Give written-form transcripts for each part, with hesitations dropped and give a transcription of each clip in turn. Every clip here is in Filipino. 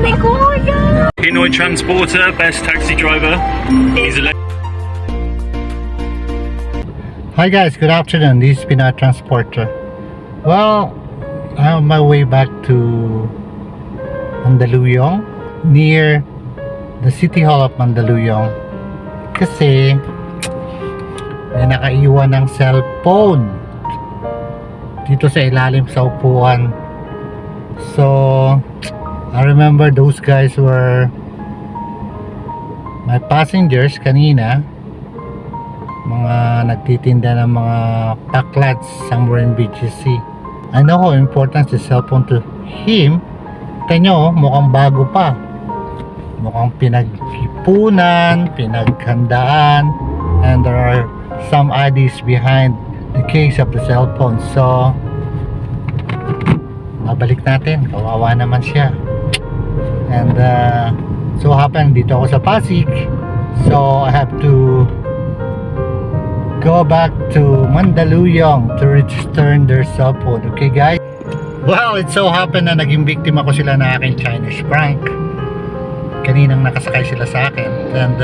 Pinoy Transporter, best taxi driver. He's a Hi guys, good afternoon. This is Pinoy Transporter. Well, I'm on my way back to Mandaluyong, near the City Hall of Mandaluyong. Kasi may nakaiwan ng cellphone dito sa ilalim sa upuan. So I remember those guys were my passengers kanina, mga nagtitinda ng mga paklads somewhere in BGC. I know how important the cellphone to him. Kita nyo, mukhang bago pa, mukhang pinag-ipunan, pinaghandaan, and there are some IDs behind the case of the cellphone. So babalik natin, kawawa naman siya. And so happened dito ako sa Pasig, so I have to go back to Mandaluyong to return their cellphone. Okay guys? Well, it so happened na naging biktima ko sila na aking Chinese prank. Kaninang nakasakay sila sa akin, and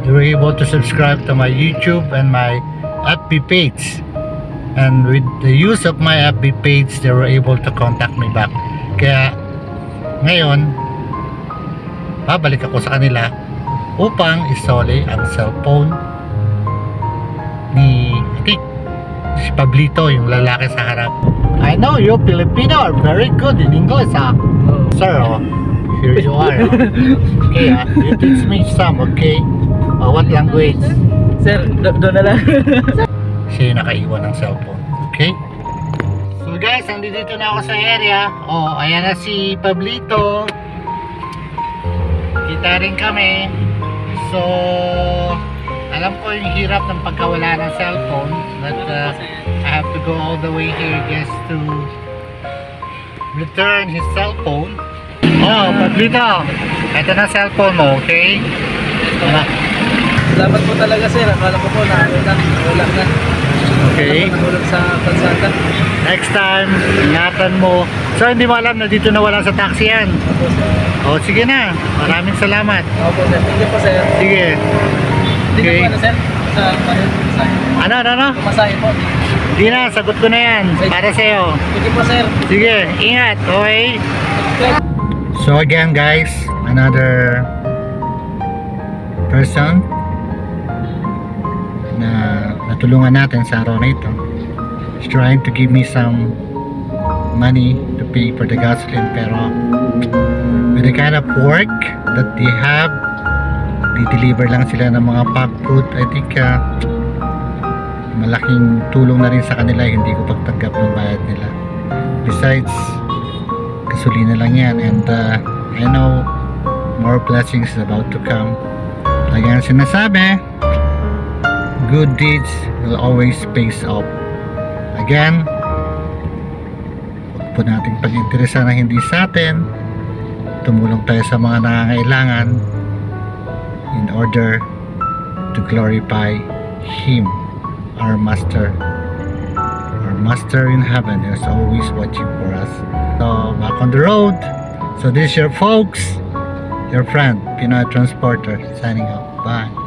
they were able to subscribe to my YouTube and my FB page. And with the use of my FB page, they were able to contact me back. Kaya ngayon, babalik ako sa kanila upang isoli ang cellphone ni, I think, si Pablito, yung lalaki sa harap. I know you Filipino are very good in English, sir. Here you are. Okay, you teach me some, okay? What language? Sir, doon na lang. Siya yung nakaiwan ng cellphone. Okay? So guys, nandito na ako sa area. Oh, ayan na si Pablito. Kita rin kami. So alam ko yung hirap ng pagkawala ng cellphone, but I have to go all the way here just to return his cellphone. Oh, Pablito, ito na cellphone mo, okay? Salamat po talaga sir. Akala ko po na wala na. Okay. Nahulog sa kalsada. Next time, ingatan mo. So hindi mo alam na dito na wala sa taxi yan. Opo sir. Oh, sige na. Maraming salamat. Opo sir. Thank you po sir. Sige. Hindi Okay. po ano sir? Sa masahe. Ano? Masahe po. Hindi na, sagot ko na yan. Para sa'yo. Thank you po sir. Sige, ingat. Okay? So again guys, another person na natulungan natin sa araw na ito is trying to give me some money to pay for the gasoline, pero with the kind of work that they have, di-deliver lang sila ng mga packed food. I think malaking tulong na rin sa kanila, hindi ko pagtanggap ng bayad nila. Besides, gasolina lang yan, and I know more blessings is about to come. Like ang sinasabi, good deeds will always pays off. Again, huwag po nating pag-interesa na hindi sa atin. Tumulong tayo sa mga nangangailangan in order to glorify Him, our Master. Our Master in heaven is always watching for us. So, back on the road. So this is your folks, your friend, Pinoy Transporter, signing off. Bye.